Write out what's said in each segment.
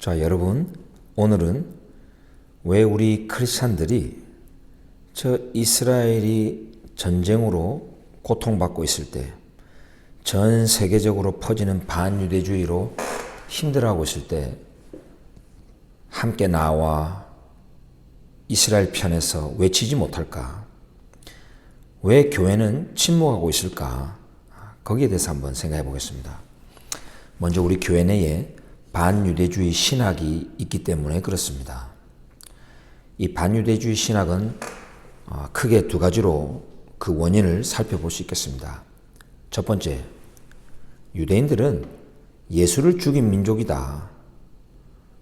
자, 여러분, 오늘은 왜 우리 크리스찬들이 저 이스라엘이 전쟁으로 고통받고 있을 때, 전 세계적으로 퍼지는 반유대주의로 힘들어하고 있을 때 함께 나와 이스라엘 편에서 외치지 못할까? 왜 교회는 침묵하고 있을까? 거기에 대해서 한번 생각해 보겠습니다. 먼저 우리 교회 내에 반유대주의 신학이 있기 때문에 그렇습니다. 이 반유대주의 신학은 크게 두 가지로 그 원인을 살펴볼 수 있겠습니다. 첫 번째, 유대인들은 예수를 죽인 민족이다.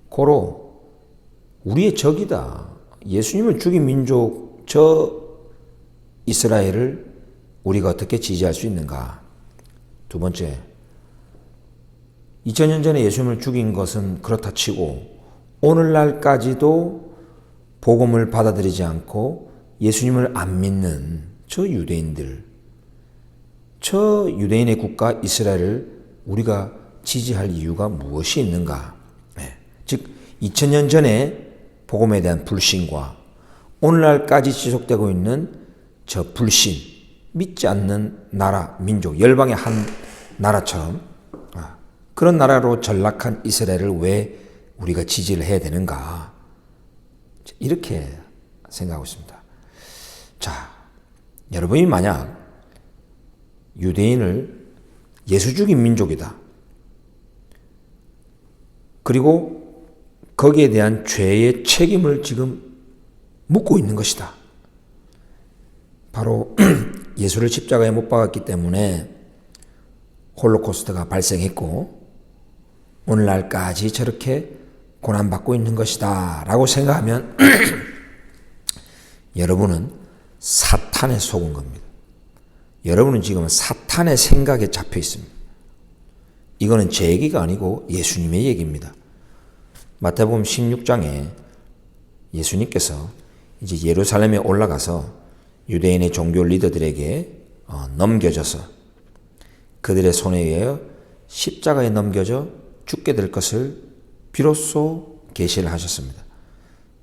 고로 우리의 적이다. 예수님을 죽인 민족, 저 이스라엘을 우리가 어떻게 지지할 수 있는가? 두 번째, 2000년 전에 예수님을 죽인 것은 그렇다 치고 오늘날까지도 복음을 받아들이지 않고 예수님을 안 믿는 저 유대인들, 저 유대인의 국가 이스라엘을 우리가 지지할 이유가 무엇이 있는가? 즉 2000년 전에 복음에 대한 불신과 오늘날까지 지속되고 있는 저 불신, 믿지 않는 나라, 민족, 열방의 한 나라처럼 그런 나라로 전락한 이스라엘을 왜 우리가 지지를 해야 되는가? 이렇게 생각하고 있습니다. 자, 여러분이 만약 유대인을 예수 죽인 민족이다. 그리고 거기에 대한 죄의 책임을 지금 묻고 있는 것이다. 바로 예수를 십자가에 못 박았기 때문에 홀로코스트가 발생했고 오늘날까지 저렇게 고난받고 있는 것이다 라고 생각하면 여러분은 사탄에 속은 겁니다. 여러분은 지금 사탄의 생각에 잡혀 있습니다. 이거는 제 얘기가 아니고 예수님의 얘기입니다. 마태복음 16장에 예수님께서 이제 예루살렘에 올라가서 유대인의 종교 리더들에게 넘겨져서 그들의 손에 의하여 십자가에 넘겨져 죽게 될 것을 비로소 계시를 하셨습니다.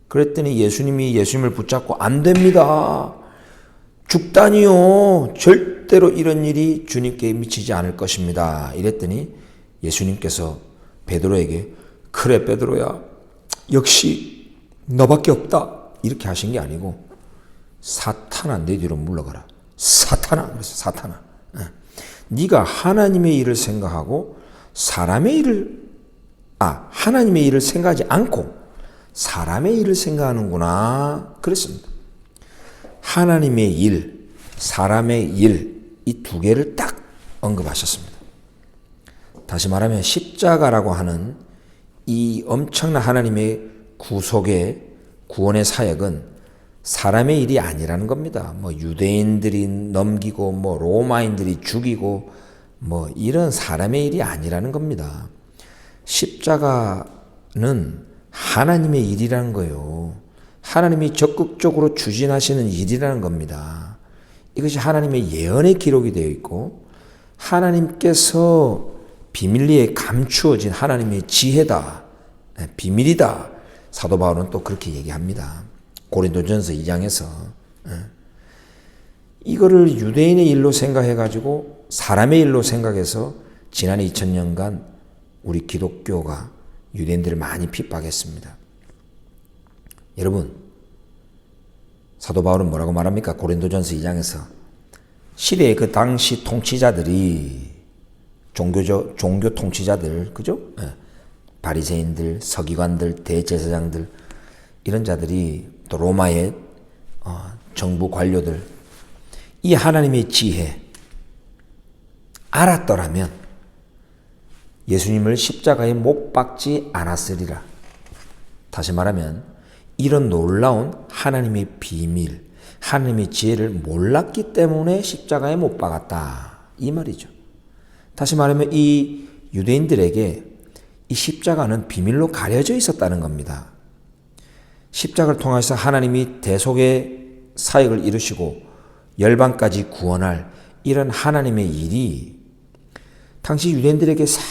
그랬더니 예수님을 붙잡고 안 됩니다. 죽다니요. 절대로 이런 일이 주님께 미치지 않을 것입니다. 이랬더니 예수님께서 베드로에게 그래 베드로야 역시 너밖에 없다. 이렇게 하신 게 아니고 사탄아 내 뒤로 물러가라. 사탄아 그래서 사탄아. 네가 하나님의 일을 생각하고 하나님의 일을 생각하지 않고 사람의 일을 생각하는구나. 그랬습니다. 하나님의 일, 사람의 일, 이 두 개를 딱 언급하셨습니다. 다시 말하면 십자가라고 하는 이 엄청난 하나님의 구원의 사역은 사람의 일이 아니라는 겁니다. 유대인들이 넘기고 로마인들이 죽이고 이런 사람의 일이 아니라는 겁니다. 십자가는 하나님의 일이라는 거예요. 하나님이 적극적으로 추진하시는 일이라는 겁니다. 이것이 하나님의 예언의 기록이 되어 있고 하나님께서 비밀리에 감추어진 하나님의 지혜다. 비밀이다. 사도 바울은 또 그렇게 얘기합니다. 고린도전서 2장에서 이거를 유대인의 일로 생각해가지고 사람의 일로 생각해서 지난 2000년간 우리 기독교가 유대인들을 많이 핍박했습니다. 여러분, 사도 바울은 뭐라고 말합니까? 고린도전서 2장에서 시대의 그 당시 통치자들이 종교 통치자들, 그죠? 바리새인들, 서기관들, 대제사장들 이런 자들이 또 로마의 정부 관료들 이 하나님의 지혜 알았더라면 예수님을 십자가에 못 박지 않았으리라. 다시 말하면 이런 놀라운 하나님의 비밀, 하나님의 지혜를 몰랐기 때문에 십자가에 못 박았다. 이 말이죠. 다시 말하면 이 유대인들에게 이 십자가는 비밀로 가려져 있었다는 겁니다. 십자가를 통해서 하나님이 대속의 사역을 이루시고 열방까지 구원할 이런 하나님의 일이 당시 유대인들에게 싹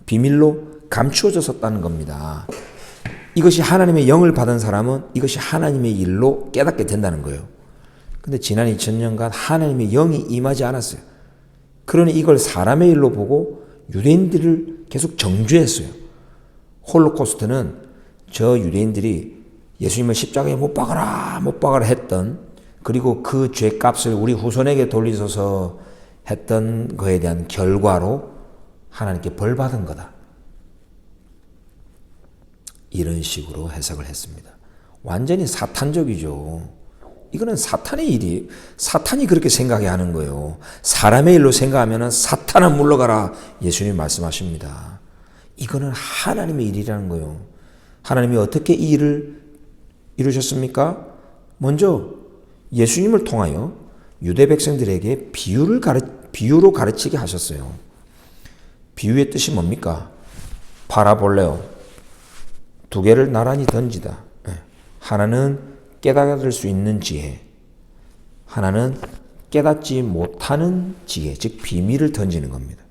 비밀로 감추어졌었다는 겁니다. 이것이 하나님의 영을 받은 사람은 이것이 하나님의 일로 깨닫게 된다는 거예요. 근데 지난 2000년간 하나님의 영이 임하지 않았어요. 그러니 이걸 사람의 일로 보고 유대인들을 계속 정죄했어요. 홀로코스트는 저 유대인들이 예수님을 십자가에 못 박아라 했던, 그리고 그 죄값을 우리 후손에게 돌리소서 했던 거에 대한 결과로 하나님께 벌 받은 거다. 이런 식으로 해석을 했습니다. 완전히 사탄적이죠. 이거는 사탄의 일이, 사탄이 그렇게 생각해 하는 거예요. 사람의 일로 생각하면 사탄아 물러가라, 예수님이 말씀하십니다. 이거는 하나님의 일이라는 거예요. 하나님이 어떻게 이 일을 이루셨습니까? 먼저 예수님을 통하여 유대 백성들에게 비유로 가르치게 하셨어요. 비유의 뜻이 뭡니까? 파라볼레오, 두 개를 나란히 던지다. 하나는 깨달을 수 있는 지혜, 하나는 깨닫지 못하는 지혜, 즉 비밀을 던지는 겁니다.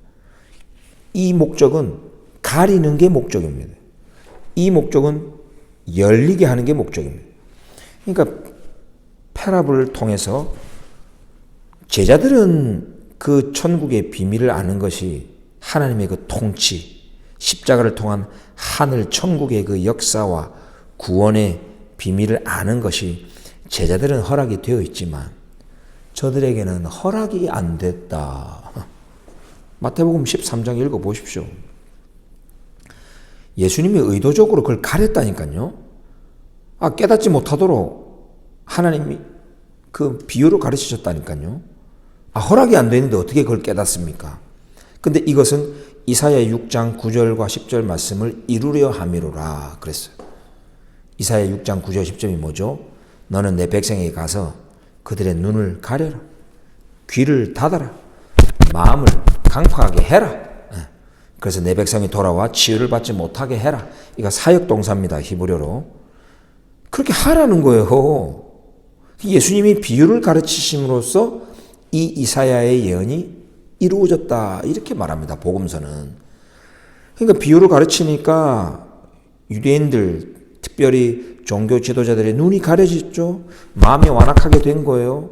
이 목적은 가리는 게 목적입니다. 이 목적은 열리게 하는 게 목적입니다. 그러니까 패러블을 통해서 제자들은 그 천국의 비밀을 아는 것이 하나님의 그 통치, 십자가를 통한 하늘 천국의 그 역사와 구원의 비밀을 아는 것이 제자들은 허락이 되어 있지만 저들에게는 허락이 안 됐다. 마태복음 13장 읽어보십시오. 예수님이 의도적으로 그걸 가렸다니까요. 깨닫지 못하도록 하나님이 그 비유로 가르치셨다니까요. 허락이 안 되는데 어떻게 그걸 깨닫습니까? 근데 이것은 이사야 6장 9절과 10절 말씀을 이루려 함이로라 그랬어요. 이사야 6장 9절 10절이 뭐죠? 너는 내 백성에게 가서 그들의 눈을 가려라. 귀를 닫아라. 마음을 강팍하게 해라. 그래서 내 백성이 돌아와 치유를 받지 못하게 해라. 이거 사역동사입니다. 히브리어로. 그렇게 하라는 거예요. 예수님이 비유를 가르치심으로써 이 이사야의 예언이 이루어졌다. 이렇게 말합니다. 복음서는. 그러니까 비유를 가르치니까 유대인들, 특별히 종교 지도자들의 눈이 가려졌죠. 마음이 완악하게 된 거예요.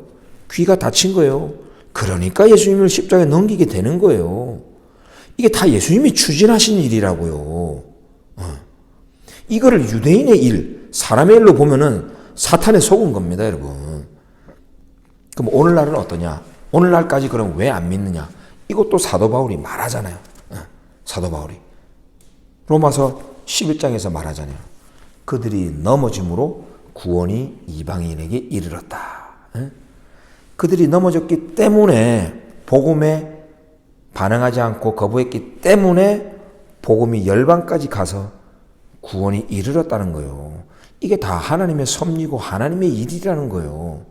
귀가 닫힌 거예요. 그러니까 예수님을 십자가에 넘기게 되는 거예요. 이게 다 예수님이 추진하신 일이라고요. 이거를 유대인의 일, 사람의 일로 보면은 사탄에 속은 겁니다, 여러분. 그럼 오늘날은 어떠냐? 오늘날까지 그럼 왜 안 믿느냐? 이것도 사도 바울이 말하잖아요. 사도 바울이. 로마서 11장에서 말하잖아요. 그들이 넘어짐으로 구원이 이방인에게 이르렀다. 그들이 넘어졌기 때문에 복음에 반응하지 않고 거부했기 때문에 복음이 열방까지 가서 구원이 이르렀다는 거예요. 이게 다 하나님의 섭리고 하나님의 일이라는 거예요.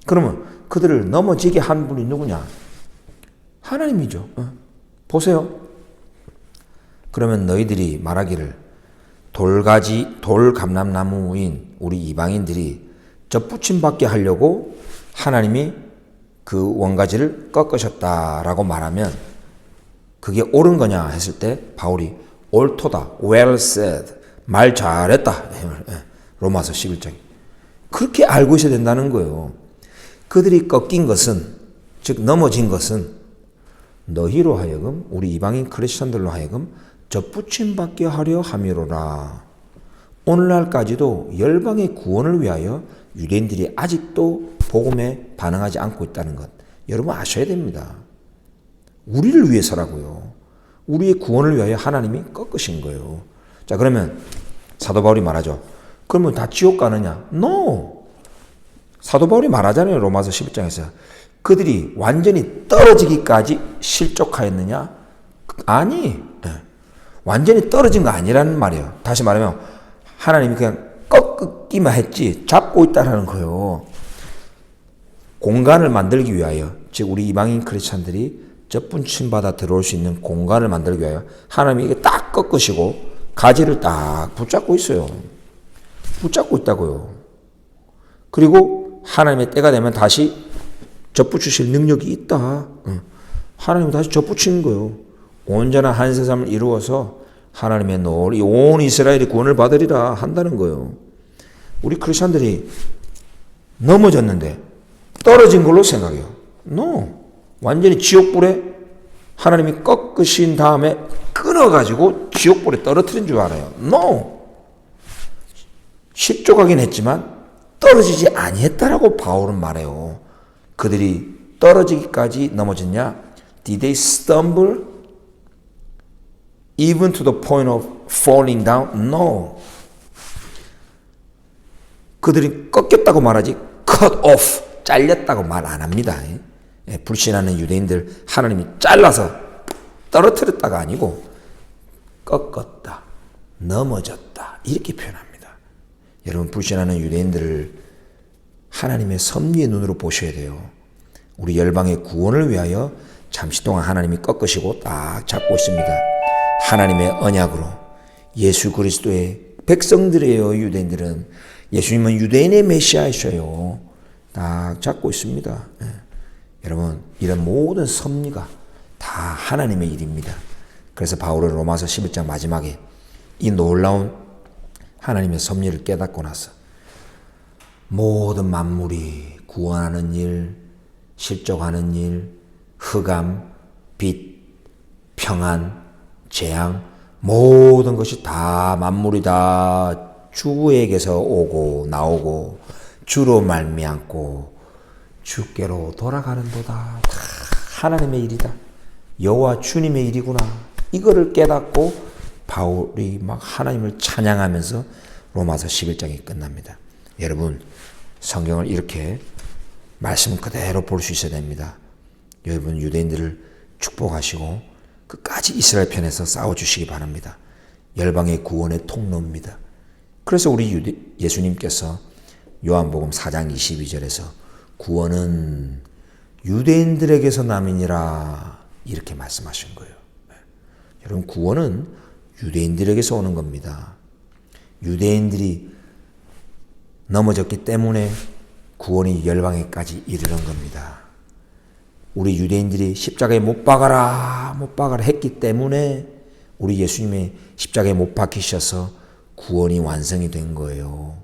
그러면 그들을 넘어지게 한 분이 누구냐? 하나님이죠. 보세요. 그러면 너희들이 말하기를 돌감람나무인 우리 이방인들이 젖붙임 받게 하려고 하나님이 그 원가지를 꺾으셨다라고 말하면 그게 옳은 거냐 했을 때 바울이 옳도다, well said, 말 잘했다. 로마서 11장. 그렇게 알고 있어야 된다는 거예요. 그들이 꺾인 것은, 즉 넘어진 것은 너희로 하여금, 우리 이방인 크리스천들로 하여금 젖붙임 받게 하려 함이로라. 오늘날까지도 열방의 구원을 위하여 유대인들이 아직도 복음에 반응하지 않고 있다는 것, 여러분 아셔야 됩니다. 우리를 위해서라고요. 우리의 구원을 위하여 하나님이 꺾으신 거예요. 자, 그러면 사도 바울이 말하죠. 그러면 다 지옥 가느냐? No! 사도 바울이 말하잖아요. 로마서 11장에서. 그들이 완전히 떨어지기까지 실족하였느냐? 아니. 완전히 떨어진 거 아니라는 말이에요. 다시 말하면 하나님이 그냥 꺾기만 했지 잡고 있다는 거예요. 공간을 만들기 위하여, 즉 우리 이방인 크리스찬들이 젖붙임 받아 들어올 수 있는 공간을 만들기 위하여 하나님이 이게 딱 꺾으시고 가지를 딱 붙잡고 있어요. 붙잡고 있다고요. 그리고 하나님의 때가 되면 다시 젖붙이실 능력이 있다. 하나님이 다시 젖붙이는 거예요. 온전한 한 세상을 이루어서 하나님의 노을, 온 이스라엘이 구원을 받으리라 한다는 거예요. 우리 크리스천들이 넘어졌는데 떨어진 걸로 생각해요. No. 완전히 지옥불에 하나님이 꺾으신 다음에 끊어가지고 지옥불에 떨어뜨린 줄 알아요. No. 십조가긴 했지만 떨어지지 아니했다라고 바울은 말해요. 그들이 떨어지기까지 넘어졌냐? Did they stumble even to the point of falling down? No. 그들이 꺾였다고 말하지 cut off, 잘렸다고 말 안 합니다. 불신하는 유대인들 하나님이 잘라서 떨어뜨렸다가 아니고 꺾었다, 넘어졌다 이렇게 표현합니다. 여러분, 불신하는 유대인들을 하나님의 섭리의 눈으로 보셔야 돼요. 우리 열방의 구원을 위하여 잠시 동안 하나님이 꺾으시고 딱 잡고 있습니다. 하나님의 언약으로 예수 그리스도의 백성들이에요. 유대인들은 예수님은 유대인의 메시아이셔요. 딱 잡고 있습니다. 여러분, 이런 모든 섭리가 다 하나님의 일입니다. 그래서 바울은 로마서 11장 마지막에 이 놀라운 하나님의 섭리를 깨닫고 나서 모든 만물이 구원하는 일, 실족하는 일, 흑암, 빛, 평안, 재앙, 모든 것이 다 만물이 다 주에게서 오고 나오고 주로 말미암고 주께로 돌아가는도다. 다 하나님의 일이다. 여호와 주님의 일이구나. 이거를 깨닫고 바울이 막 하나님을 찬양하면서 로마서 11장이 끝납니다. 여러분, 성경을 이렇게 말씀 그대로 볼 수 있어야 됩니다. 여러분, 유대인들을 축복하시고 끝까지 이스라엘 편에서 싸워주시기 바랍니다. 열방의 구원의 통로입니다. 그래서 우리 예수님께서 요한복음 4장 22절에서 구원은 유대인들에게서 남이니라 이렇게 말씀하신 거예요. 여러분, 구원은 유대인들에게서 오는 겁니다. 유대인들이 넘어졌기 때문에 구원이 열방에까지 이르는 겁니다. 우리 유대인들이 십자가에 못 박아라 했기 때문에 우리 예수님의 십자가에 못 박히셔서 구원이 완성이 된 거예요.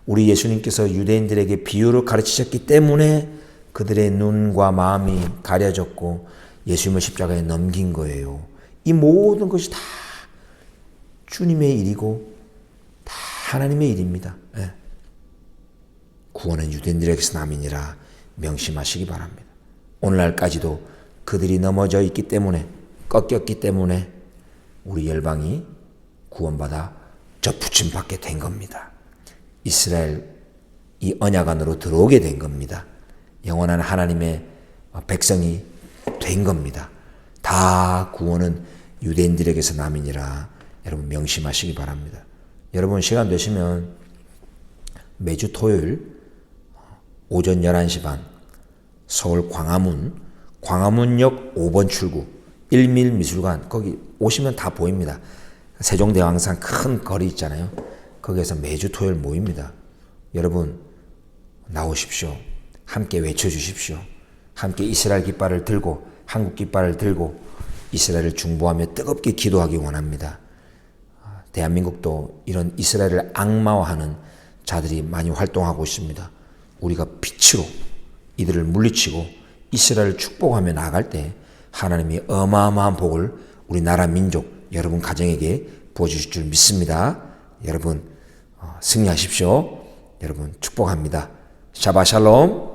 우리 예수님께서 유대인들에게 비유를 가르치셨기 때문에 그들의 눈과 마음이 가려졌고 예수님을 십자가에 넘긴 거예요. 이 모든 것이 다 주님의 일이고 다 하나님의 일입니다. 네. 구원은 유대인들에게서 남이니라 명심하시기 바랍니다. 오늘날까지도 그들이 넘어져 있기 때문에, 꺾였기 때문에 우리 열방이 구원받아 접붙임 받게 된 겁니다. 이스라엘 이 언약 안으로 들어오게 된 겁니다. 영원한 하나님의 백성이 된 겁니다. 다 구원은 유대인들에게서 남이니라 여러분 명심하시기 바랍니다. 여러분, 시간 되시면 매주 토요일 오전 11시 반 서울 광화문역 5번 출구 1밀미술관 거기 오시면 다 보입니다. 세종대왕상 큰 거리 있잖아요. 거기에서 매주 토요일 모입니다. 여러분, 나오십시오. 함께 외쳐주십시오. 함께 이스라엘 깃발을 들고 한국 깃발을 들고 이스라엘을 중보하며 뜨겁게 기도하기 원합니다. 대한민국도 이런 이스라엘을 악마화하는 자들이 많이 활동하고 있습니다. 우리가 빛으로 이들을 물리치고 이스라엘을 축복하며 나아갈 때 하나님이 어마어마한 복을 우리 나라 민족 여러분 가정에게 부어주실 줄 믿습니다. 여러분 승리하십시오. 여러분 축복합니다. 샤바샬롬.